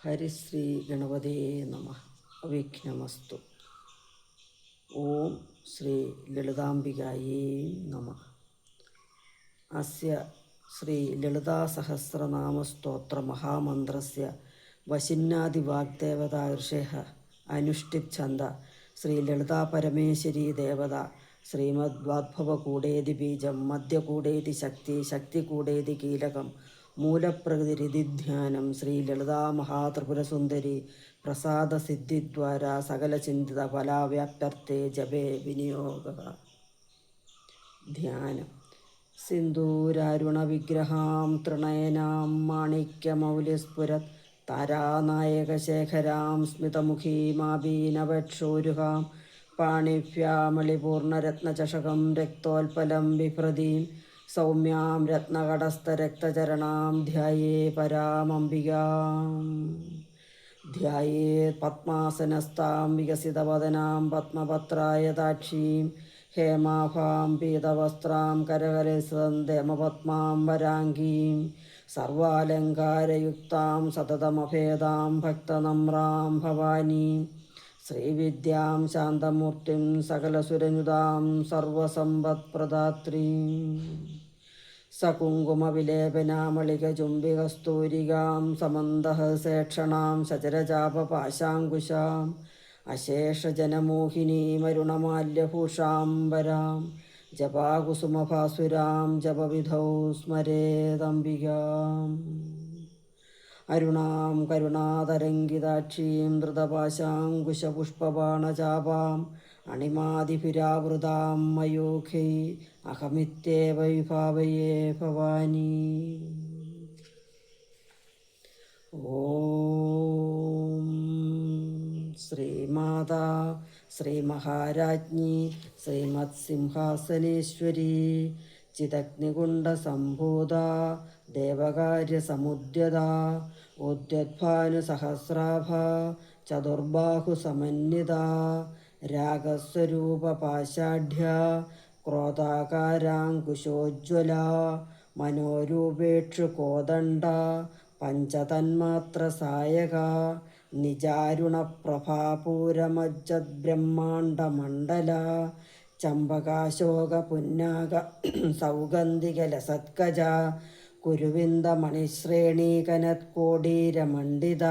ഹരിശ്രീ ഗണപതേ നമഃ. അവിഘ്നമസ്തു. ഓം ശ്രീ ലളിതാംബികായേ നമഃ. അസ്യ ശ്രീ ലളിതാസഹസ്രനാമസ്തോത്രമഹാമന്ത്രസ്യ വശിന്നാദിവാഗ്ദേവതാ ഋഷേഃ അനുഷ്ഠിത് ഛന്ദ ശ്രീ ലളിതാപരമേശ്വരീ ദേവത ശ്രീമദ്വാഗ്ഭവകൂടേതി ബീജം മധ്യകൂടേതി ശക്തി ശക്തികൂടേതി കീലകം മൂലപ്രകൃതിരിതിധ്യാനം ശ്രീ ലളിതാ മഹാത്രിപുരസുന്ദരി പ്രസാദസിദ്ധിദ്വാര സകലചിന്തിത ഫലാവ്യാപ്തർത്ഥേ ജപേ വിനിയോഗ. ധ്യാനം. സിന്ദൂരാരുണവിഗ്രഹാം തൃണയനാം മാണിക്യമൗലിസ്ഫുരത് താരാനായകശേഖരാം സ്മിതമുഖീമാബീനവക്ഷോരുഹാം പാണിഭ്യാമളിപൂർണരത്നചഷകം രക്തോൽപലം ബിഭ്രതീം സൗമ്യാം രത്നകടസ്ഥരക്തചരണാം ധ്യായേ പരാമംബികാം. ധ്യായേത് പദ്മാസനസ്ഥാം വികസിതവദനാം പത്മപത്രായതാക്ഷീം ഹേമാഭാം പീതവസ്ത്രാം കരകലിസന്ധേമപത്മാം വരാംഗീം സർവാലങ്കാരയുക്താം സതതമഭേദാം ഭക്തനമ്രാം ഭവാനീം ശ്രീവിദ്യാം ശാന്തമൂർത്തിം സകലസുരനുതാം സർവസമ്പത്പ്രദാത്രീം സകുങ്കുമവിലേപനാമളികചുംബികസ്തൂരികാം സമന്തഹസേക്ഷണാം ശചരചാപപാശാങ്കുശാം അശേഷജനമോഹിനീമരുണമാല്യഭൂഷാംബരാം ജപാകുസുമഭാസുരാം ജപവിധൗ സ്മരേദംബികാം. അരുണാം കരുണാതരംഗിതാക്ഷീം ധൃതപാശാങ്കുശപുഷ്പബാണചാപാം അണിമാതിഭിരാവൃതാം മയൂഖൈ അഹമിത്യേവ വിഭാവയേ ഭവാനി. ഓം ശ്രീമാതാ ശ്രീമഹാരാജ്ഞി ശ്രീമത്സിംഹാസനേശ്വരി ചിദഗ്നികുണ്ഡസംഭൂത ദേവകാര്യസമുദ്യത ഉദ്യദ്ഭാനുസഹസ്രാഭ ചതുർബാഹുസമന്വിത രാഗസ്വരൂപപാശാഢ്യ ക്രോധാകാരാങ്കുശോജ്വല മനോരൂപേക്ഷുകോദണ്ഡ പഞ്ചതന്മാത്രസായക നിജാരുണപ്രഭാപൂരമജ്ജദ്ബ്രഹ്മാണ്ഡമണ്ഡല ചമ്പകാശോകപുന്നാക സൗഗന്ധികലസത്കജ കുരുവിന്ദമണിശ്രേണീകനത്കോടീരമണ്ഡിത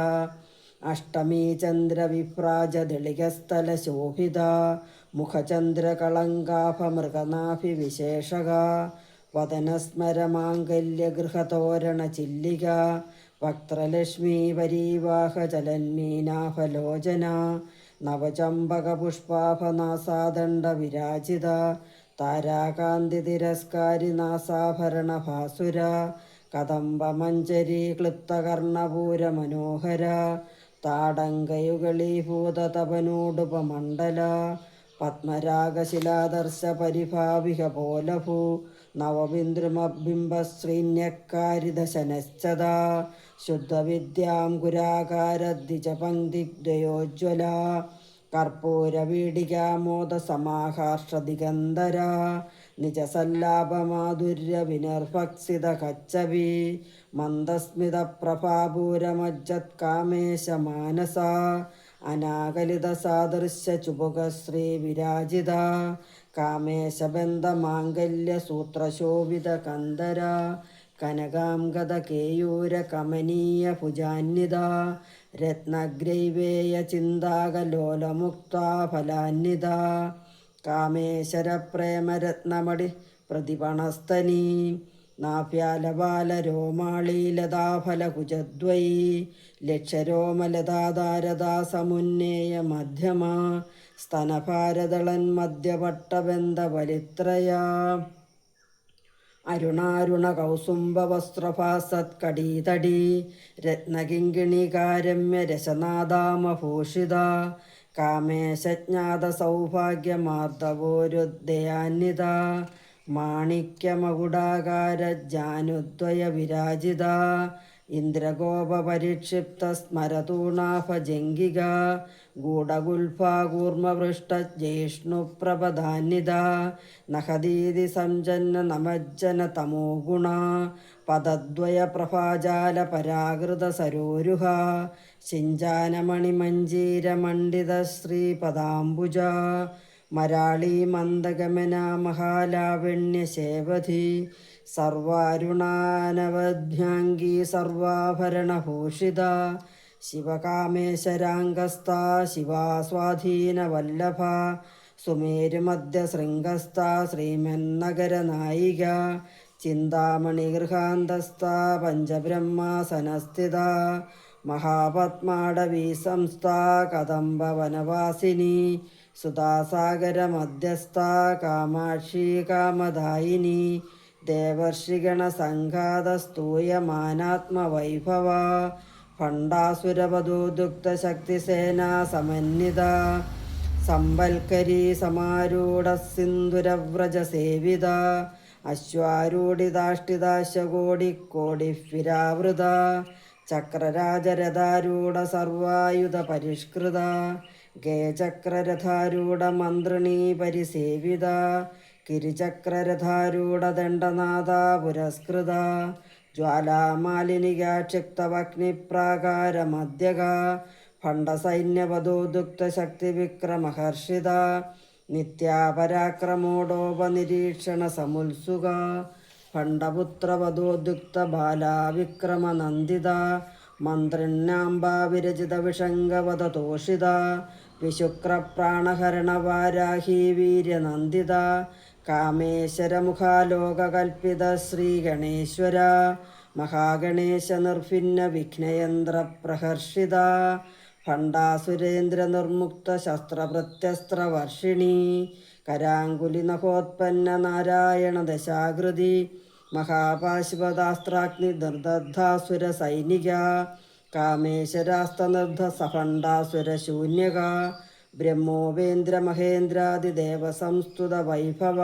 അഷ്ടമീചന്ദ്രവിഭ്രാജദളികസ്ഥലശോഭിത മുഖചന്ദ്രകളങ്കാഭമൃഗനാഭിവിശേഷക വദനസ്മരമാംഗല്യഗൃഹതോരണചില്ലിക വക്ത്രലക്ഷ്മീപരീവാഹചലന്മീനാഭലോചന നവചമ്പകപുഷ്പാഭനാസാദണ്ഡവിരാജിത താരാകാന്തിതിരസ്കാരിനാസാഭരണഭാസുര കദംബമഞ്ജരീ ക്ലിപ്തകർണപൂരമനോഹര താടങ്കയുഗളീഭൂതതപനോടുപമണ്ഡല പത്മരാഗശിലാദർശ പരിഭാവികപോലഭൂ നവബിന്ദുമബിംബശ്രീന്യക്കാരിദശനശ്ചതാ ശുദ്ധവിദ്യാം ഗുരാകാരദ്വിജപങ്ക്തിദ്വയോജ്വല കർപ്പൂരവീടികാമോദസമാഹാർഷദിഗന്ധര നിജസല്ലാപമാധുര്യവിനിർഭക്സിതകച്ചവി മന്ദസ്മിതപ്രഭാപൂരമജ്ജത്കാമേശമാനസ അനാകലിതസാദൃശ്യചുബുകശ്രീവിരാജിത കാമേശബന്ധമാംഗല്യസൂത്രശോഭിതകന്ധര കനകാംഗദകേയൂരകമനീയഭുജാന്വിത രത്നഗ്രൈവേയചിന്താകലോലമുക്താഫലാന്വിത കാമേശ്വരപ്രേമരത്നമണി പ്രതിപണസ്തനീ നാഭ്യാലബാലരോമാളീലതാഫലകുജദ്വയീ ലക്ഷരോമലതാധാരദാസമുന്നേയ സ്തനഭാരദളന്മധ്യപട്ടബന്ധബലിത്രയാ അരുണാരുണകൗസുംബവസ്ത്രഭാസത്കടീതടീ രത്നകിങ്കിണികാരമ്യരശനാദാമഭൂഷിത കാമേശജ്ഞാതസൗഭാഗ്യമാർദ്ദവോരുദ്ദയാന്വിത മാണിക്യമകുടാകാരജാനുദ്വയവിരാജിത ഇന്ദ്രഗോപരിക്ഷിപ്ത സ്മരതൂണാഭജംഗിക ഗൂഢഗുൽഫാകൂർമ്മപൃഷ്ടജ്യേഷ്ണുപ്രഭധാന്വിത നഹദീതി സംജന്ന നമജ്ജന തമോ ഗുണ പദദ്വയപ്രഭാജാല പരാകൃത സരോരുഹ ശിഞ്ചാനമണിമഞ്ജീരമണ്ഡിത ശ്രീപദാംബുജ മരാളീ മന്ദഗമന മഹാലാവണ്യശേവധി സർവാരുണാനവധ്യാംഗീ സർവാഭരണഭൂഷിത ശിവകാമേശരാംഗസ്ഥ ശിവാസ്വാധീനവല്ലഭ സുമേരുമധ്യശൃംഗസ്ഥ ശ്രീമന്നഗരനായിക ചിന്താമണിഗൃഹാന്തസ്ഥ പഞ്ചബ്രഹ്മാസനസ്ഥിത മഹാപത്മാടവീ സംസ്ഥ കദംബവനവാസിനി സുധാസാഗരമധ്യസ്ഥ കാമാക്ഷി കാമദായിനി ദേവർഷിഗണസംഘാതസ്തൂയമാനാത്മവൈഭവ ഭണ്ഡാസുരവധൂദുക്തശക്തിസേനാ സമന്വിത സംവൽക്കരീ സമാരൂഢ സിന്ദുരവ്രജസേവിത അശ്വാരൂഢിതാഷ്ടിതാശകോടിക്കോടിഫിരാവൃത ചക്രരാജരഥാരൂഢ സർവായുധ പരിഷ്കൃത ഗേചക്രരഥാരൂഢ മന്ത്രിണീ പരിസേവിത കിരിചക്രരഥാരൂഢദണ്ഡനാഥ പുരസ്കൃത ജ്വാലാമാലിനികാക്ഷിപ്തവഗ്നിപ്രാകാരമധ്യക ഭണ്ഡസൈന്യവധൂദുക്തശക്തിവിക്രമഹർഷിത നിത്യാപരാക്രമോടോപനിരീക്ഷണസമുത്സുക ഭണ്ഡപുത്രവധൂദുക്തബാലാവിക്രമനന്ദിത മന്ത്രിണ്യാംബാവിരചിതവിഷംഗവധതോഷിത വിശുക്രപ്രാണഹരണവാരാഹീ വീര്യനന്ദിത കാമേശ്വരമുഖാലോകകൽപ്പിത ശ്രീഗണേശ്വര മഹാഗണേശ നിർഭിന്ന വിഘ്നയന്ത്രപ്രഹർഷിത ഭണ്ഡാസുരേന്ദ്രനിർമുക്ത ശസ്ത്രപ്രത്യസ്ത്രവർഷിണി കരാങ്കുലിനഖോത്പന്ന നാരായണ ദശാകൃതി മഹാപാശുപതാസ്ത്രാഗ്നി നിർദഗ്ധാസുര സൈനിക കാമേശ്വരാസ്തനിർദ്ധ സഭണ്ഡാസുരശൂന്യക ബ്രഹ്മോപേന്ദ്ര മഹേന്ദ്രാദിദേവ സംസ്തുത വൈഭവ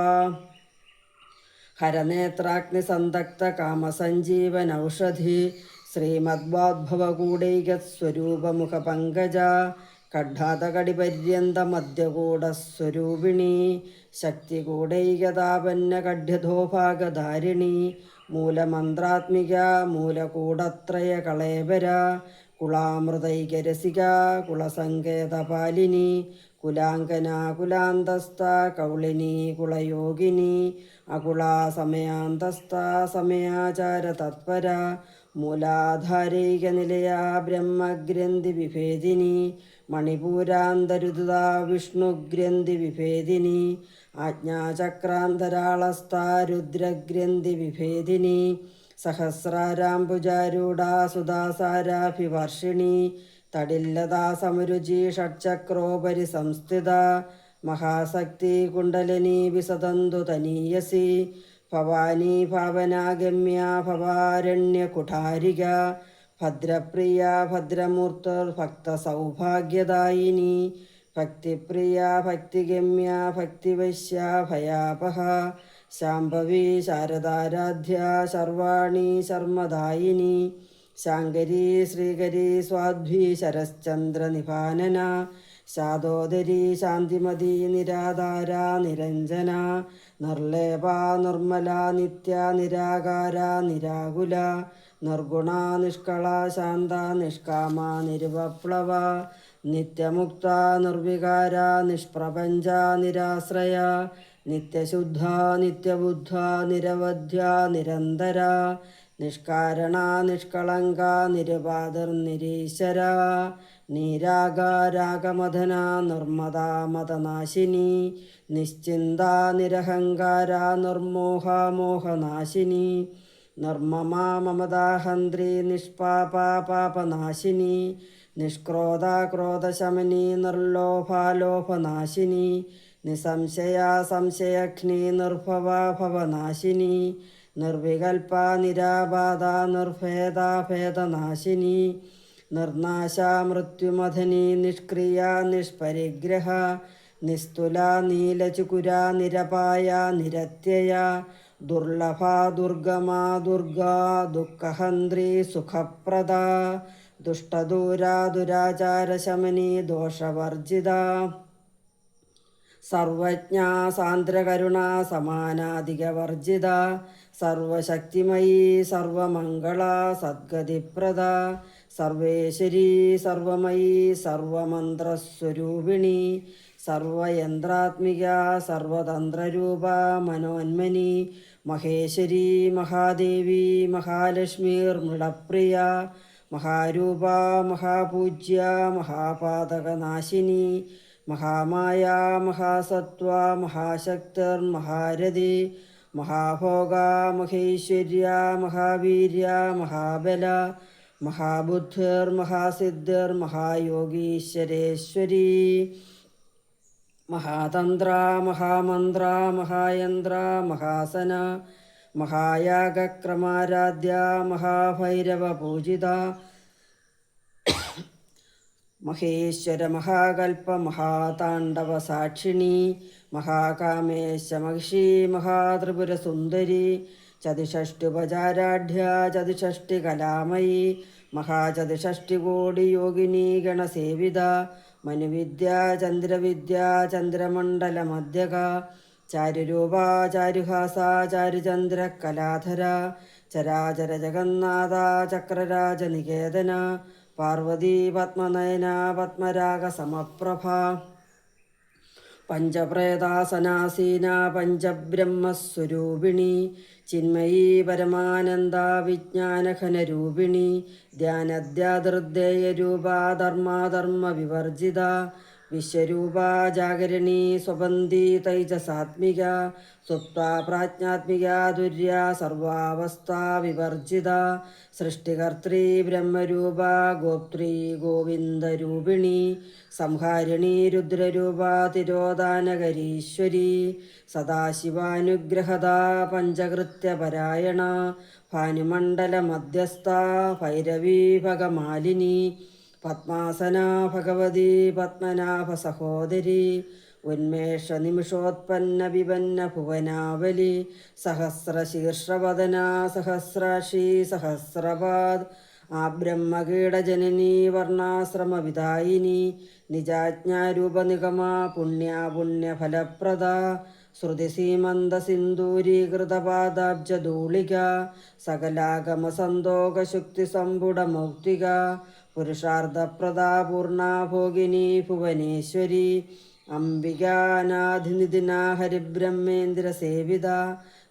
ഹരനേത്രാഗ്നിസന്തക്ത കാമസഞ്ജീവനൌഷധി ശ്രീമദ്വാദ്ഭവകൂടൈകസ്വരൂപമുഖപങ്കജ കഡ്ഢാതകടിപര്യന്തമദ്യകൂടസ്വരൂപിണി ശക്തികൂടൈകതാപന്നകഢ്യധോഭാഗധാരിണി മൂലമന്ത്രാത്മിക മൂലകൂടത്രയകളേബര കുളാമൃതൈകരസിക കുളസങ്കേതപാലിനി കുലാങ്കന കുലാന്തസ്ഥ കൗളിനി കുളയോഗിനി അകുളാ സമയാന്തസ്ഥ സമയാചാര തത്പര മൂലാധാരൈകനിലയ ബ്രഹ്മഗ്രന്ഥി വിഭേദിനി മണിപൂരാന്തരുദ വിഷ്ണുഗ്രന്ഥി വിഭേദിനി ആജ്ഞാചക്രാന്തരാളസ്ഥ രുദ്രഗ്രന്ഥി വിഭേദിനി സഹസ്രാരാംബുജാരൂഢാ സുധാസാരാഭിവർഷിണി തടില്ലതാ സമരുചി ഷഡ്ചക്രോപരി സംസ്ഥിത മഹാശക്തി കുണ്ടലിനി വിസതന്തു തനീയസി ഭവാനി ഭാവനാഗമ്യ ഭവാരണ്യകുഠാരിക ഭദ്രപ്രിയ ഭദ്രമൂർത്തിർഭക്തസൗഭാഗ്യദായിനി ഭക്തിപ്രിയ ഭക്തിഗമ്യ ഭക്തിവശ്യ ഭയാപഹ ശാംഭവി ശാരദാരാധ്യ ശർവാണി ശർമ്മദായിനി ശാങ്കരി ശ്രീകരി സ്വാധ്വി ശരശ്ചന്ദ്രനിഭാനന ശാദോദരി ശാന്തിമതി നിരാധാര നിരഞ്ജന നിർലേപ നിർമ്മല നിത്യ നിരാകാര നിരാകുല നിർഗുണ നിഷ്കള ശാന്ത നിഷ്കാമ നിരുപപ്ലവ നിത്യമുക്ത നിർവികാര നിഷ്പ്രപഞ്ച നിരാശ്രയ നിത്യശുദ്ധ നിത്യബുദ്ധ നിരവധ്യ നിരന്തര നിഷ്കാരണ നിഷ്കളങ്ക നിരുപാതിർനിരീശ്വര നീരാഗ രാഗമഥന നിർമ്മദാ മതനാശിനി നിശ്ചിന്ത നിരഹങ്കാര നിർമോഹ മോഹനാശിനി നിർമ്മമാ മമതാഹന്ത്രി നിഷ്പാപ പാപനാശിനി നിഷ്ക്രോധ ക്രോധശമനി നിർലോഭാലോഭനാശിനി നിസംശയ സംശയഘ്നി നിർഭവ ഭവനാശിനി നിർവികൽപ നിരാബാധ നിർഭേദ ഭേദനാശിനി നിർനാശ മൃത്യുമഥനി നിഷ്ക്രിയ നിഷ്പരിഗ്രഹ നിസ്തുല നീലചുകുര നിരപായ നിരത്യയ ദുർലഭാ ദുർഗമാ ദുർഗാ ദുഃഖഹന്ത്രി സുഖപ്രദ ദുഷ്ടദൂരാ ദുരാചാരശമനി ദോഷവർജിത സർവജ്ഞാ സാന്ദ്രകരുണാ സമാനാധികവർജിത സർവശക്തിമയീ സർവമംഗളാ സദ്ഗതിപ്രദ സർവേശ്വരീ സർവമയീ സർവമന്ത്രസ്വരൂപിണി സർവയന്ത്രാത്മിക സർവതന്ത്രരൂപ മനോന്മനി മഹേശ്വരി മഹാദേവി മഹാലക്ഷ്മീർമൃളപ്രിയ മഹാരൂപ മഹാപൂജ്യ മഹാപാതകനാശിനി മഹാമായ മഹാസത്വ മഹാശക്തിർമഹാരഥി മഹാഭോഗ മഹേശ്വര്യ മഹാവീര്യ മഹാബല മഹാബുദ്ധിർമഹാസിദ്ധിർ മഹായോഗീശ്വരേശ്വരി മഹാതന്ത്ര മഹാമന്ത്ര മഹായന്ത്ര മഹാസന മഹായാഗക്രമാരാധ്യ മഹാഭൈരവ പൂജിത മഹേശ്വര മഹാകൽപ്പ മഹാതാണ്ഡവ സാക്ഷിണി മഹാകാമേശ മഹിഷി മഹാത്രിപുരസുന്ദരി ചതുഷ്ടുപചാരാഢ്യ ചതുഷ്ടി കലാമയി മഹാചതുഷ്ടികോടി യോഗിനി ഗണസേവിത മനുവിദ്യ ചന്ദ്രവിദ്യ ചന്ദ്രമണ്ഡലമധ്യക ചാരുരൂപ ചാരുഹാസ ചാരുചന്ദ്ര കലാധര ചരാചര ജഗന്നാഥ ചക്രരാജനികേതന പാർവതീ പത്മനയന പത്മരാഗ സമപ്രഭ പഞ്ചപ്രേതാസനാസീന പഞ്ചബ്രഹ്മസ്വരൂപിണി ചിന്മയീ പരമാനന്ദ വിജ്ഞാനഘനരൂപിണി ധ്യാനദ്യാദൃദ്ദേയരൂപ ധർമാധർമ്മ വിവർജിത വിശ്വരൂപ ജാഗരണി സ്വബന്ധി തൈജസാത്മിക സുപ്ത പ്രാജ്ഞാത്മിക തുര്യ സർവാവസ്ഥാ വിവർജിത സൃഷ്ടികർत्री ബ്രഹ്മരൂപ ഗോപ്ത്രീ ഗോവിന്ദരൂപിണി സംഹാരിണി രുദ്രരൂപ തിരോധാനകരീശ്വരി സദാശിവാനുഗ്രഹദ പഞ്ചകൃത്യപരായണ ഭാനുമണ്ഡലമധ്യസ്ഥ ഭൈരവീ ഭഗമാലിനി പത്മാസന ഭഗവതി പത്മനാഭ സഹോദരി ഉന്മേഷ നിമിഷോത്പന്ന വിപന്ന ഭുവനാവലി സഹസ്രശീർഷവദന സഹസ്രാക്ഷി സഹസ്രപാദ് ആ ബ്രഹ്മകീടജനനീ വർണ്ണാശ്രമവിദായിനി നിജാജ്ഞാരൂപനിഗമ പുണ്യഫലപ്രദ ശ്രുതിസീമന്തസിന്ദൂരീകൃതപാദാബ്ജധൂളിക സകലാഗമസന്തോകശുക്തിസമ്പുടമൗക്തിക പുരുഷാർത്ഥപ്രദാപൂർണ ഭോഗിനി ഭുവനേശ്വരി അംബികാനാധിനിധിന ഹരിബ്രഹ്മേന്ദ്രസേവിത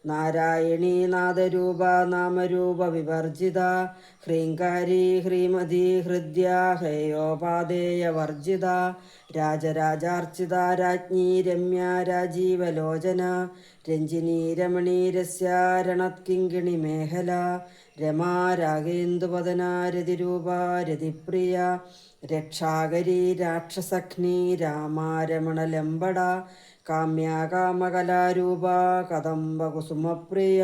നാരായണീ നാദരൂപ നാമരൂപ വിവർജിത ഹ്രീങ്കാരി ഹ്രീമതി ഹൃദ്യ ഹേയോപാദേയവർജിത രാജരാജാർച്ചിത രാജ്ഞി രമ്യ രാജീവലോചന രഞ്ജിനി രമണീരസ്യ രണത്കിങ്കിണി മേഖല രമാ രാഗേന്ദുപദന രതിരൂപ രതിപ്രിയ രക്ഷാകരി രാക്ഷസഘ്നി രാമാരമണലംബട കാമ്യാകാമകലാരൂപ കദംബകുസുമപ്രിയ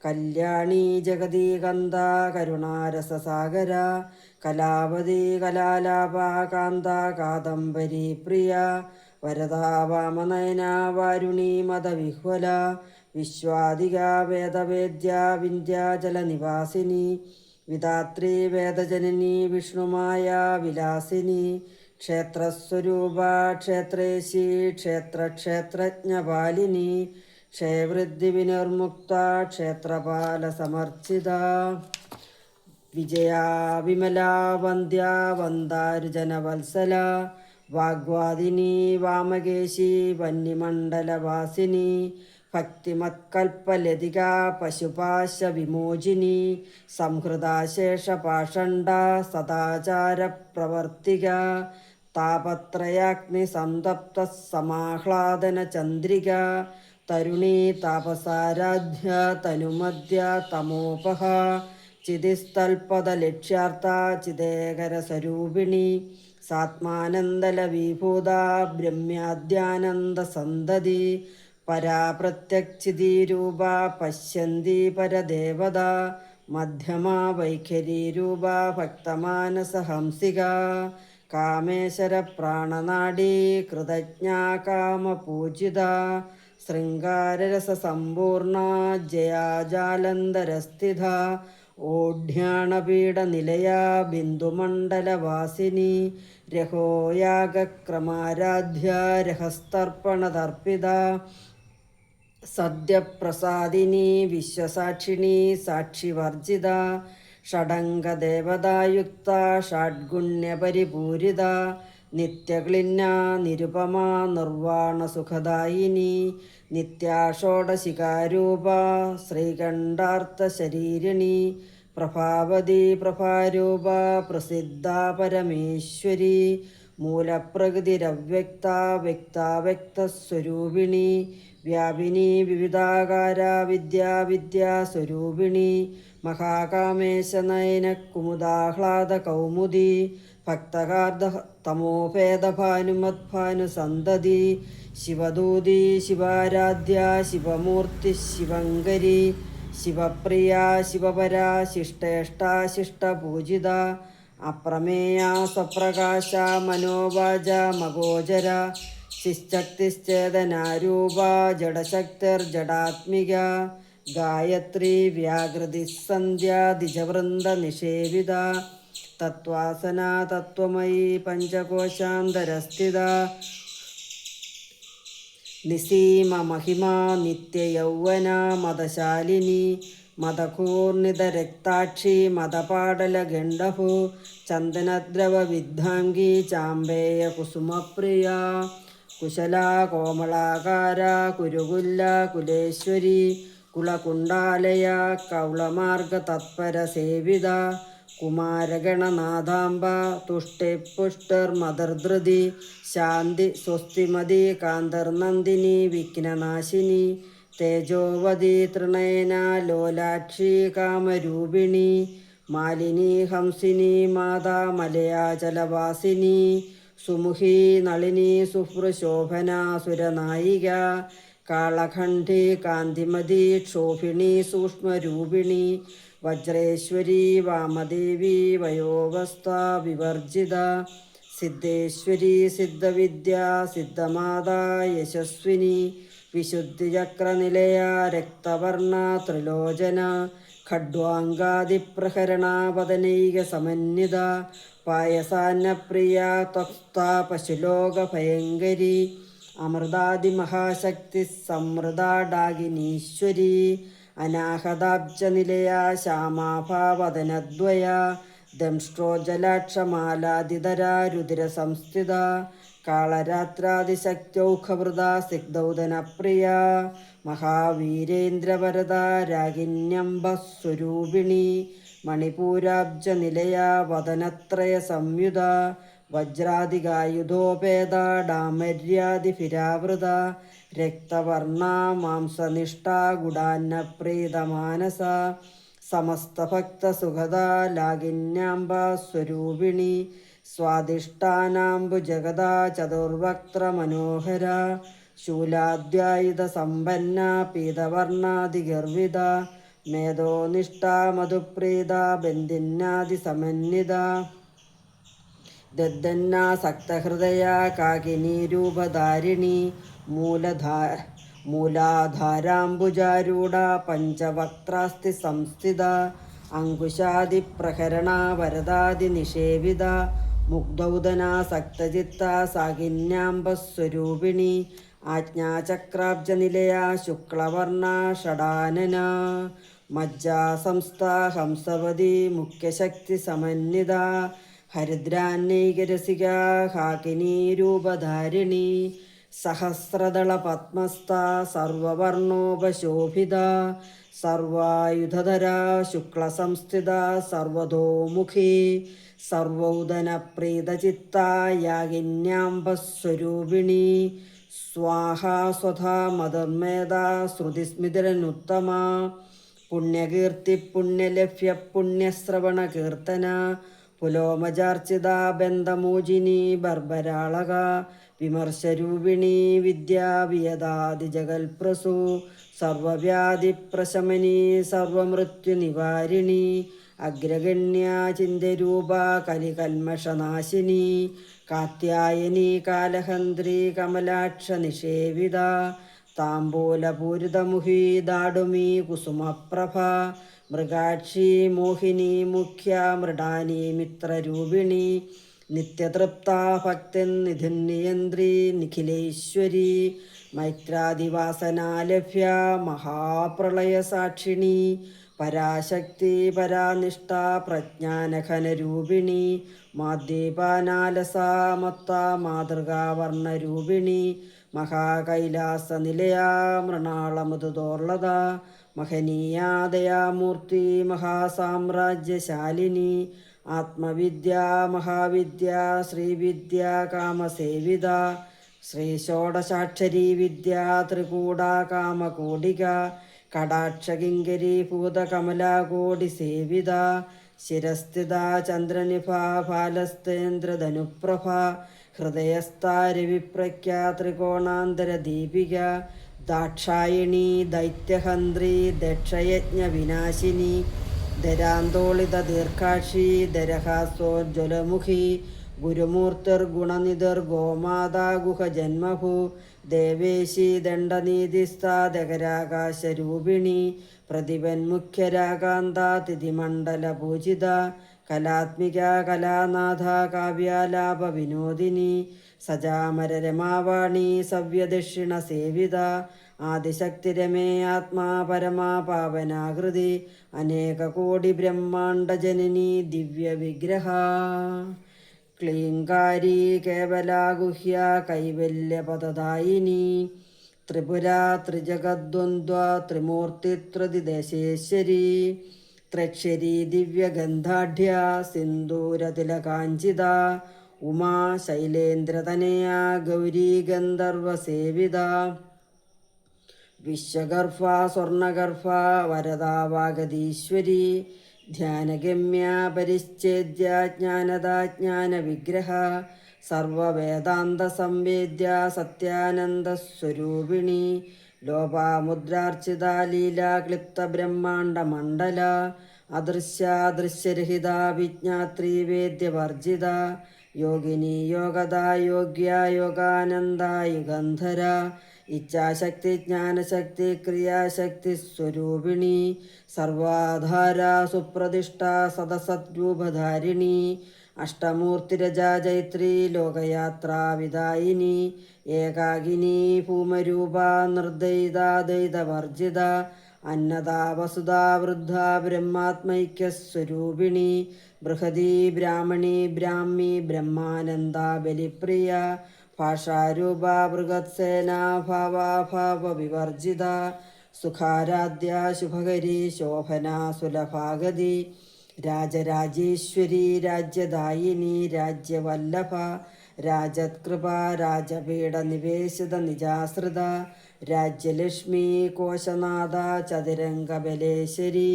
കല്യാണി ജഗദീകന്ത കരുണാരസസാഗര കലാവതി കലാലാപ കാന്ത കാദംബരി പ്രിയ വരദാ വാമനയന വാരുണി മദവിഹ്വല വിശ്വാദിക വേദവേദ്യ വിന്ധ്യാചലനിവാസിനി വിധാത്രി വേദജനനി വിഷ്ണുമായ വിലാസിനി ക്ഷേത്രസ്വരൂപ ക്ഷേത്രേശി ക്ഷേത്രജ്ഞപാലിനി ക്ഷയവൃദ്ധി വിനിർമുക്ത ക്ഷേത്രപാലസമർച്ചിത വിജയാ വിമലാ വന്ദ്യ വന്ദാരുജനവത്സല വാഗ്വാദിനി വാമകേശി വന്യമണ്ഡലവാസിനി ഭക്തിമത്കൽപ്പലതിക പശുപാശ വിമോചിനി സംഹൃതാശേഷപാഷണ്ഡ സദാചാരപ്രവർത്തിക താപത്രയാഗ്നി സന്തപ്ത സമാഹ്ലാദന ചന്ദ്രിക തരുണീ താപസാരാധ്യ തനുമധ്യ തമോപഹ ചിതിസ്ഥൽപദലക്ഷ്യാർത്ഥ ചിദേകരസ്വരൂപിണി സാത്മാനന്ദലവിഭൂത ബ്രഹ്മ്യാദ്യാനന്ദസന്തതി പരാപ്രത്യക്ഷിതീരൂപ പശ്യന്തി പരദേവത മധ്യമാ വൈഖരീരൂപ ഭക്തമാനസഹംസിക കാമേശ്വര പ്രാണനാഡീ കൃതജ്ഞാ കാമപൂജിത ശൃംഗാരരസസമ്പൂർണ ജയാജാലന്തരസ്ഥിത ഓഢ്യാണപീഠനിലയാ ബിന്ദുമണ്ഡലവാസിനി രഹോയാഗക്രമാരാധ്യ രഹസ്തർപ്പണതർപ്പിത സദ്യപ്രസാദിനി വിശ്വസാക്ഷിണി സാക്ഷിവർജിത ഷഡംഗദേവതായുക്ത ഷഡ്ഗുണ്യപരിപൂരിത നിത്യക്ലിന്ന നിരുപമ നിർവാണസുഖദായിനി നിത്യാഷോഡശികാരൂപ ശ്രീകണ്ഠാർത്ഥശരീരിണി പ്രഭാവതി പ്രഭാരൂപ പ്രസിദ്ധ പരമേശ്വരി മൂലപ്രകൃതിരവ്യക്ത വ്യക്താവ്യക്തസ്വരൂപിണി വ്യാപിനി വിവിധാകാര വിദ്യാവിദ്യാസ്വരൂപിണി മഹാകാമേശനയന കുമുദാഹ്ലാദ കൗമുദി ഭക്തകാർദ തമോഭേദഭാനുമദ്ഭാനുസന്തതി ശിവദൂതി ശിവാരാധ്യ ശിവമൂർത്തി ശിവങ്കരി ശിവപ്രിയ ശിവപരാ ശിഷ്ടേഷ്ടാശിഷ്ടപൂജിത അപ്രമേയ സ്വപ്രകാശ മനോവാച മഗോചര ശിശ്ചക്തിശ്ചേതനാരൂപ ജഡശക്തിർജഡാത്മിക ഗായത്രി വ്യാകൃതി സന്ധ്യ ദിജവൃന്ദ നിഷേവിത തത്വാസന തത്വമയി പഞ്ചകോശാന്തരസ്ഥിത നിസീമ മഹിമ നിത്യയൗവന മദശാലിനി മദകൂർണിതരക്താക്ഷി മദപാടലഗണ്ഡഭു ചന്ദനദ്രവവിദ്ധാംഗി ചാമ്പേയ കുസുമപ്രിയ കുശലാ കോമളാകാര കുരുകുല്ല കുലേശ്വരി കുളകുണ്ടാലയ കൗളമാർഗതത്പരസേവിത കുമാരഗണനാഥാംബ തുഷ്ടിപുഷ്ടിർമദർധൃതി ശാന്തി സ്വസ്തിമതി കാന്തർനന്ദിനി വിഘ്നനാശിനി തേജോവതി തൃണയന ലോലാക്ഷി കാമരൂപിണി മാലിനി ഹംസിനി മാതാ മലയാചലവാസിനി സുമുഖി നളിനി സുഭൃശോഭന സുരനായിക കാളഖണ്ഡി കാന്തിമതി ക്ഷോഭിണി സൂക്ഷ്മരൂപിണി വജ്രേശ്വരി വാമദേവി വയോവസ്ഥ വിവർജിത സിദ്ധേശ്വരി സിദ്ധവിദ്യ സിദ്ധമാതാ യശസ്വിനി വിശുദ്ധിചക്രനിലയ രക്തവർണ ത്രിലോചന ഖഡ്വാംഗാദിപ്രഹരണാപതനൈക സമന്വിത പായസാന്നപ്രിയ ത്വക്താ പശുലോകഭയങ്കരി അമൃതാദിമഹാശക്തി സമൃതാഡാകിനീശ്വരി അനാഹതാബ്ജനിലയ ശ്യാമാഭാവദനദ്വയ ദംഷ്ട്രോജലാക്ഷമാലാദിതര രുതിരസംസ്ഥിത കാളരാത്രാദിശക്ത്യൗഖവൃത സിഗ്ധൗദനപ്രിയ മഹാവീരേന്ദ്രവരദ രാഗിന്യംബസ്വരൂപിണി മണിപൂരാബ്ജനിലയ വദനത്രയ സംയുത വജ്രാദികായുധോപേത ഡാമര്യാദിഭിരാവൃത രക്തവർണ മാംസനിഷ്ഠ ഗുഡാന്നപ്രീതമാനസ സമസ്തഭക്തസുഖദ ലാകിന്യാംബ സ്വരൂപിണി സ്വാദിഷ്ടാനാംബുജഗദ ചതുർവക്ത്രമനോഹര ശൂലാദ്യായുധസമ്പന്ന പീതവർണാദിഗർവിത മേധോനിഷ്ഠ മധുപ്രീത ബന്ധിന്നാദിസമന്വിത ദദ്ദന്നാസക്തഹൃദയ കാകിനീരൂപധാരിണി മൂലാധാരാംബുജാരൂഢ പഞ്ചവക്ത്രാസ്തി സംസ്ഥിത അങ്കുശാദിപ്രഹരണ വരദാദിനിഷേവിത മുഗ്ധൗദനാസക്തചിത്ത സാകിന്യാംബസ്വരൂപിണി ആജ്ഞാചക്രാബ്ജനിലയ ശുക്ലവർണ ഷടാനന മജ്ജാസംസ്ഥ ഹംസവതി മുഖ്യശക്തി സമന്വിത ഹരിദ്രാന്നൈകരസിക ഹാകിനീരൂപധാരിണി സഹസ്രദള പത്മസ്ഥ സർവവർണോപശോഭിത സർവായുധധര ശുക്ലസംസ്ഥിത സർവതോമുഖി സർവൗദനപ്രീതചിത്ത യാഗിന്യാംബസ്വരൂപിണി സ്വാഹാ സ്വധാ മദർമേധ ശ്രുതിസ്മിതിരനുത്തമ പുണ്യകീർത്തി പുണ്യലഭ്യ പുണ്യശ്രവണകീർത്തന പുലോമജാർച്ചിത ബന്ധമോചിനി ബർബരാളക വിമർശരൂപിണി വിദ്യാവിയദാദിജഗൽപ്രസൂ സർവവ്യാധിപ്രശമനി സർവമൃത്യുനിവാരിണി അഗ്രഗണ്യ ചിന്തരൂപ കലികൽമഷനാശിനി കാത്യായനി കാലഹന്ത്രി കമലാക്ഷ നിഷേവിത താംബൂലപൂരിതമുഖി ദാടുമീ കുസുമപ്രഭ മൃഗാക്ഷി മോഹിനി മുഖ്യ മൃഡാനി മിത്രരൂപിണി നിത്യതൃപ്താ ഭക്തിനിധിനിയന്ത്രി നിഖിലേശ്വരി മൈത്രാദിവാസനാലഭ്യ മഹാപ്രളയസാക്ഷിണി പരാശക്തി പരാനിഷ്ഠ പ്രജ്ഞാനഘനരൂപിണി മാദ്യപാനാലസാമത്ത മാതൃകാവർണ്ണരൂപിണി മഹാകൈലാസനിലയാ മൃണാളമുതുതോർളത മഹനീയാദയാമൂർത്തി മഹാസാമ്രാജ്യശാലിനി ആത്മവിദ്യ മഹാവിദ്യ ശ്രീവിദ്യ കാമസേവിത ശ്രീഷോഡശാക്ഷരീ വിദ്യ ത്രികൂട കാമകോടിക കടാക്ഷകിങ്കരി ഭൂതകമലാകോടി സേവിത ശിരസ്ഥിത ചന്ദ്രനിഭ ഫാലസ്തേന്ദ്രധനുപ്രഭ ഹൃദയസ്ഥാ രവിപ്രഖ്യ ത്രികോണാന്തരദീപിക ദാക്ഷായണി ദൈത്യഹന്ത്രി ദക്ഷയജ്ഞവിനാശിനി ധരാന്തോളിത ദീർഘാക്ഷി ദരഹാസോജ്വലമുഖി ഗുരുമൂർത്തിർഗുണനിധിർ ഗോമാതാ ഗുഹജന്മഭൂ ദേവേശി ദണ്ഡനീതിസ്ഥാദകരാകാശരൂപിണി പ്രതിപന്മുഖ്യരാകാന്ത തിഥിമണ്ഡലപൂജിത കലാത്മിക കലാനാഥ കാവ്യാലാപ വിനോദിനി സജാമരരമാവാണി സവ്യദക്ഷിണ സേവിത ആദിശക്തിരമേ ആത്മാ പരമാ പാവനാകൃതി അനേകകോടി ബ്രഹ്മാണ്ഡജനനി ദിവ്യവിഗ്രഹ ക്ലീങ്കാരി കേവലാഗുഹ്യ കൈവല്യപദദായിനി ത്രിപുര ത്രിജഗദ്വന്ദ്വ ത്രിമൂർത്തിത്രിദേശേശ്വരി ത്രക്ഷരി ദിവ്യഗന്ധാഢ്യ സിന്ദൂരതിലകാഞ്ചിത ഉമാ ശൈലേന്ദ്രതനയാ ഗൗരീ ഗന്ധർവസേവിത വിശ്വഗർഭ സ്വർണഗർഭ വരദാവാഗതീശ്വരി ധ്യാനഗമ്യ പരിച്ഛേദ്യ ജ്ഞാനദാജ്ഞാനവിഗ്രഹ സർവവേദാന്ത സംവേദ്യ സത്യാനന്ദസ്വരൂപിണി ലോപാമുദ്രാർച്ചിത ലീലാക്ലിപ്ത ബ്രഹ്മാണ്ഡമണ്ഡല അദൃശ്യാദൃശ്യരഹിത വിജ്ഞാത്രി വേദ്യവർജിത യോഗിനി യോഗദാ യോഗ്യ യോഗാനന്ദ യുഗന്ധര ഇച്ഛാശക്തി ജ്ഞാനശക്തി ക്രിയാശക്തി സ്വരൂപിണി സർവാധാര സുപ്രതിഷ്ഠ സദസദ്രൂപധാരിണി അഷ്ടമൂർത്തിരജാ ജൈത്രി ലോകയാത്രാവിദായിനി ഏകാകിനി ഭൂമരൂപ നിർദ്ദയിതാദ്വൈതവർജിത അന്നദാ വസുധാ വൃദ്ധ ബ്രഹ്മാത്മൈക്യസ്വരൂപിണി ബൃഹദീ ബ്രാഹ്മണി ബ്രാഹ്മി ബ്രഹ്മാനന്ദ ബലിപ്രിയ ഭാഷാരൂപ ബൃഹത്സേന ഭാവാഭാവവിവർജിത സുഖാരാധ്യ ശുഭകരി ശോഭന സുലഭാഗതി രാജരാജേശ്വരി രാജ്യദായിനി രാജ്യവല്ലഭ രാജത്കൃപ രാജപീഠ നിവേശിത നിജാശ്രിത രാജ്യലക്ഷ്മി കോശനാഥ ചതുരംഗബലേശ്വരി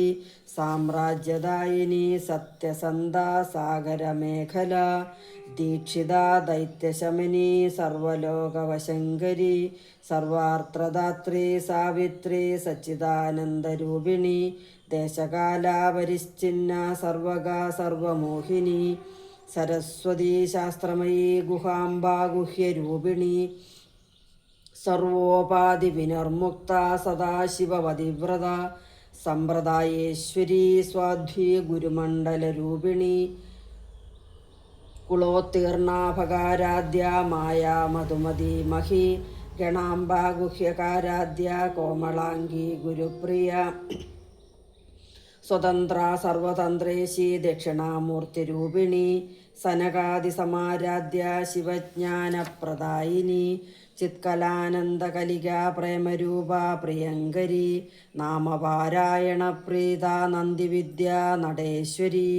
സാമ്രാജ്യദായിനി സത്യസന്ധ സാഗരമേഖല ദീക്ഷിത ദൈത്യശമനി സർവലോകവശങ്കരി സർവാർത്രദാത്രി സാവിത്രി സച്ചിദാനന്ദരൂപിണി ദേശകാലാപരിശ്ചിന്ന സർവക സർവമോഹിനി സരസ്വതി ശാസ്ത്രമയീ ഗുഹാംബാ ഗുഹ്യരൂപിണി സർവോപാധി വിനിർമുക്ത സദാശിവപതിവ്രത സമ്പ്രദായേശ്വരി സ്വാധ്വി ഗുരുമണ്ഡലരൂപിണി കുളോത്തീർണാഭകാരാധ്യ മായാ മധുമതി മഹി ഗണാംബ ഗുഹ്യകാരാധ്യ കോമളാംഗി ഗുരുപ്രിയ സ്വതന്ത്ര സർവതന്ത്രേശി ദക്ഷിണാമൂർത്തിരൂപിണി സനകാദിസമാരാധ്യ ശിവജ്ഞാനപ്രദായിനി ചിത്കലാനന്ദകലിക പ്രേമരൂപ പ്രിയങ്കരി നാമപാരായണ പ്രീത നന്ദിവിദ്യ നടേശ്വരി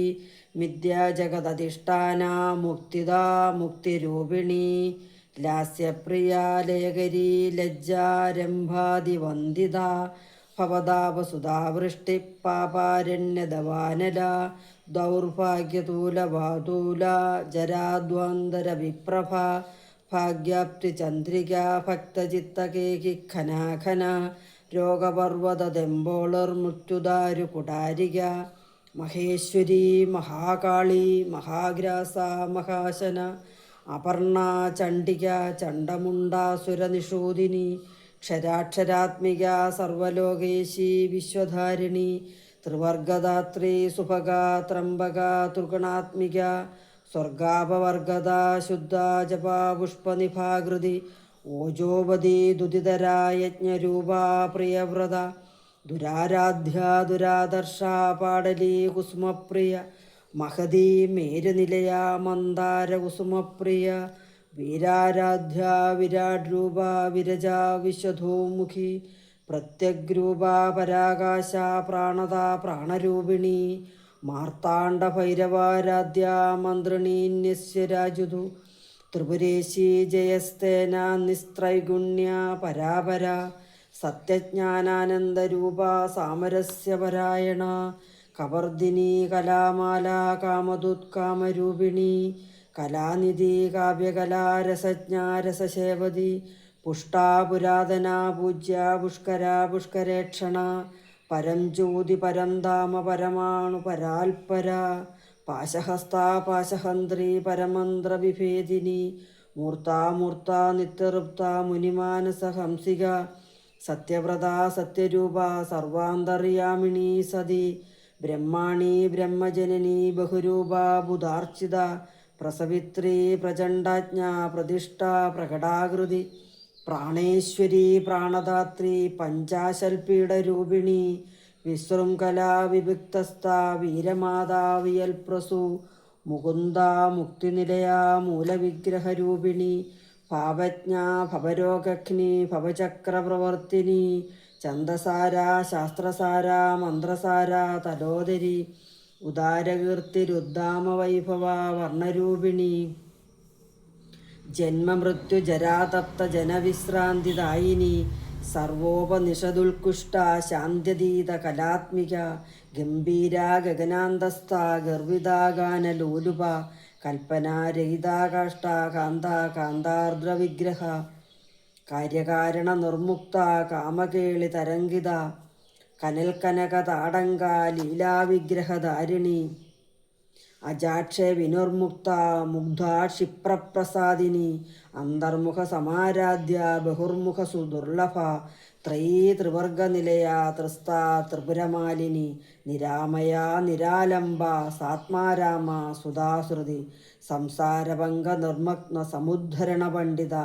മിഥ്യ ജഗദധിഷ്ഠാന മുക്തിദ മുക്തിരൂപിണി ലാസ്യപ്രിയ ലേഖരി ലജ്ജാരംഭാതിവന്ദിത ഭവതാപസുധാവൃഷ്ടി പാപാരണ്യദവാനല ദൗർഭാഗ്യതൂലവാതൂല ജരാദ്വാന്തരവിപ്രഭ ഭാഗ്യാപ്തിചന്ദ്രിക ഭക്തചിത്തകേകി ഖനാഖന രോഗപർവ്വതദെമ്പോളർ മൃത്യുദാരു കുടാരിക മഹേശ്വരി മഹാകാളി മഹാഗ്രാസ മഹാശന അപർണ ചണ്ഡിക ചണ്ഡമുണ്ടാസുരനിഷൂദിനി ക്ഷരാക്ഷരാത്മിക സർവലോകേശി വിശ്വധാരിണി ത്രിവർഗദാത്രി സുഭഗ ത്രംബക ത്രിഗുണാത്മിക സ്വർഗാപവർഗദ ശുദ്ധ ജപാ പുഷ്പനിഭാകൃതി ഓജോപതി ദുതിതരാ യജ്ഞരൂപ പ്രിയവ്രത ദുരാരാധ്യ ദുരാദർശ പാടലി കുസുമപ്രിയ മഹതി മേരുനിലയ മന്ദാര കുസുമപ്രിയ വീരാരാധ്യ വിരാട് രൂപ വിരജ വിശ്വധൂമുഖി പ്രത്യഗ്രൂപ പരാകാശ പ്രാണത പ്രാണരൂപിണി മാർത്താണ്ഡ ഭൈരവാരാധ്യ മന്ത്രിണീന്യസ്യരാജുതു ത്രിപുരേശി ജയസ്തേന നിസ്ത്രൈഗുണ്യ പരാപര സത്യജ്ഞാനാനന്ദരൂപ സാമരസ്യപരായണ കവർദിനി കലാമാല കാമദുത്കാമരൂപിണി കലാനിധി കാവ്യകലാരസജ്ഞ രസശേവതി പുഷ്ടാ പുരാതന പൂജ്യ പുഷ്കര പുഷ്കരേക്ഷണ പരം ജ്യോതി പരം ധാമ പരമാണു പരാൽപര പാശഹസ്ത പാശഹന്ത്രി പരമന്ത്രവിഭേദിനി മൂർത്താമൂർത്ത നിത്യതൃപ്ത മുനിമാനസ ഹംസിക സത്യവ്രത സത്യരൂപ സർവാന്തർയാമിണി സതി ബ്രഹ്മാണി ബ്രഹ്മജനനി ബഹുരൂപ ബുധാർച്ചിത പ്രസവിത്രി പ്രചണ്ഡാജ്ഞ പ്രതിഷ്ഠ പ്രകടാകൃതി പ്രാണേശ്വരി പ്രാണദാത്രി പഞ്ചാശൽപീഠരൂപിണി വിശൃംഖലാ വിവിക്തസ്ഥ വീരമാതാ വിയൽപ്രസു മുകുന്ദ മുക്തിനിലയ മൂലവിഗ്രഹരൂപിണി ഭാവജ്ഞ ഭവരോഗഗ്നി ഭവചക്രപ്രവർത്തിനി ഛന്ദസാര ശാസ്ത്രസാര മന്ത്രസാര തലോദരി ഉദാരകീർത്തിരുദ്ധാമവൈഭവ വർണ്ണരൂപിണി ജന്മമൃത്യുജരാതപ്ത ജനവിശ്രാന്തിദായിനി സർവോപനിഷദുൽകുഷ്ട ശാന്ത്യതീത കലാത്മിക ഗംഭീര ഗഗനാന്തസ്ഥ ഗർവിതാഗാനലോലുപ കൽപ്പനാരഹിതാകാഷ്ട കാന്ത കാന്താർദ്രവിഗ്രഹ കാര്യകാരണ നിർമുക്ത കാമകേളി തരംഗിത കനൽക്കനക താടങ്ക ലീലാവിഗ്രഹധാരിണി അജാക്ഷേ വിനുർമുക്ത മുഗ്ധാ ക്ഷിപ്രപ്രസാദിനി അന്തർമുഖ സമാരാധ്യ ബഹുർമുഖ സുദുർലഭ ത്രയീ ത്രിവർഗനിലയ ത്രിസ്ത ത്രിപുരമാലിനി നിരാമയ നിരാലംബ സാത്മാരാമ സുധാശ്രുതി സംസാരഭംഗ നിർമ്മഗ്ന സമുദ്ധരണ പണ്ഡിത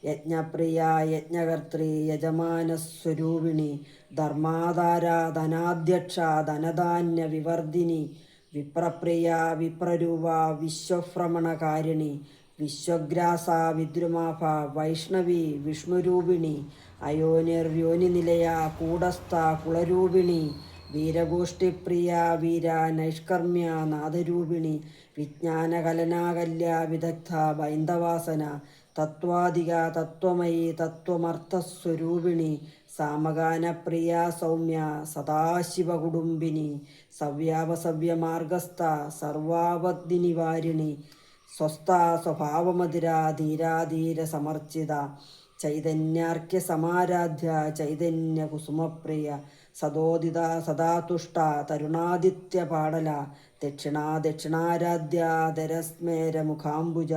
യജ്ഞപ്രിയ യജ്ഞകർത്തൃ യജമാനസ്വരൂപിണി ധർമാധാര ധനാധ്യക്ഷ ധനധാന്യ വിവർധിനി വിപ്രപ്രിയ വിപ്രരൂപ വിശ്വഭ്രമണകാരിണി വിശ്വഗ്രാസ വിദ്രുമാഭ വൈഷ്ണവി വിഷ്ണുരൂപിണി അയോനിർയോനിനിലയ കൂടസ്ഥ കുളരൂപിണി വീരഗോഷ്ഠിപ്രിയ വീര നൈഷ്കർമ്മ്യ നാദരൂപിണി വിജ്ഞാനകലനാകല്യ വിദഗ്ധ ബൈന്ദവാസന തത്വാധിക തത്വമയി തത്വമർത്ഥസ്വരൂപിണി സാമഗാനപ്രിയ സൗമ്യ സദാശിവകുടുംബിനി സവ്യാവസവ്യമാർഗസ്ഥ സർവാവദ്ധിനിവാരിണി സ്വസ്ഥ സ്വഭാവമധുര ധീരാധീര സമർച്ചിത ചൈതന്യാർക്യ സമാരാധ്യ ചൈതന്യ കുസുമപ്രിയ സദോദിത സദാതുഷ്ട തരുണാദിത്യ പാടല ദക്ഷിണാരാധ്യ ധരസ്മേര മുഖാംബുജ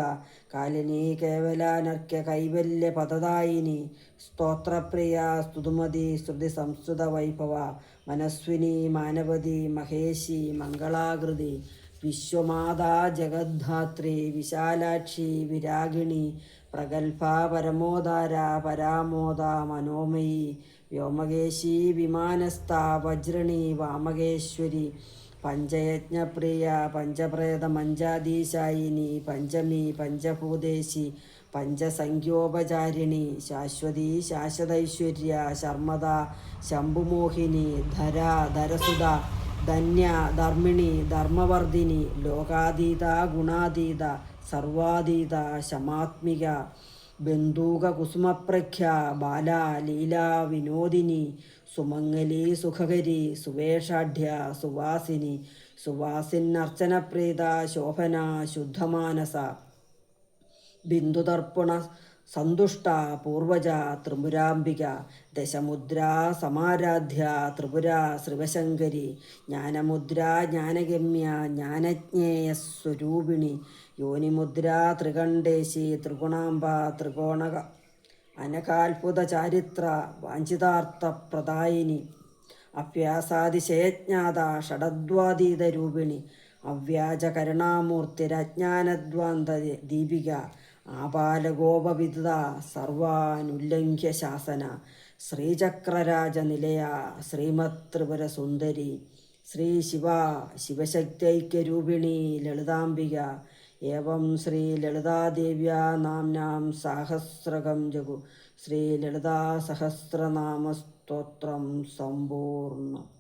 കാലിനി കേവലാനർക്യ കൈവല്യ പദദായിനി സ്തോത്രപ്രിയ സ്തുതുമതി ശ്രുതി സംസ്കൃത വൈഭവ മനസ്വിനി മാനവതി മഹേശി മംഗളാകൃതി വിശ്വമാതാ ജഗദ്ധാത്രി വിശാലാക്ഷി വിരാഗിണി പ്രഗൽഭ പരമോദാര പരാമോദ മനോമയി വ്യോമകേശി വിമാനസ്ഥ വജ്രണി വാമകേശ്വരി പഞ്ചയജ്ഞപ്രിയ പഞ്ചപ്രേത മഞ്ചാധീശായിനി പഞ്ചമി പഞ്ചഭൂതേശി പഞ്ചസംഖ്യോപചാരിണി ശാശ്വതി ശാശ്വതൈശ്വര്യ ശർമ്മദ ശംഭുമോഹിനി ധര ധരസുത ധന്യ ധർമ്മിണി ധർമ്മവർദ്ധിനി ലോകാതീത ഗുണാതീത സർവാതീത ശമാത്മിക ബന്ധൂക കുസുമപ്രഖ്യ ബാല ലീലാ വിനോദിനി സുമംഗലി സുഖകരി സുവേഷാഢ്യ സുവാസിനി സുവാസിന്നർച്ചനപ്രീത ശോഭന ശുദ്ധമാനസ ബിന്ദുതർപ്പണ സന്തുഷ്ട പൂർവജ ത്രിപുരാംബിക ദശമുദ്ര സമാരാധ്യ ത്രിപുര ശ്രീവശങ്കരി ജ്ഞാനമുദ്ര ജ്ഞാനഗമ്യ ജ്ഞാനജ്ഞേയസ്വരൂപിണി യോനിമുദ്ര ത്രികണ്ഠേശി ത്രിഗുണാംബ അനകാത്ഭുത ചാരിത്ര വാഞ്ചിതാർത്ഥ പ്രദായിനി അഭ്യാസാതിശയജ്ഞാത ഷഡദ്വാതീത രൂപിണി അവ്യാജ കരുണാമൂർത്തിരജ്ഞാനദ്വാന്ത ദീപിക ആപാലഗോപവിദുത സർവാനുല്ലംഘ്യ ശാസന ശ്രീചക്രരാജനിലയ ശ്രീമത് ത്രിപുര സുന്ദരി ശ്രീ ശിവ ശിവശക്തൈക്യരൂപിണി ലളിതാംബിക ഏവം ശ്രീ ലളിതാദേവ്യാ നാംനാം സഹസ്രകം ജഗു ശ്രീ ലളിതാ സഹസ്രനാമസ്തോത്രം സമ്പൂർണ്ണം.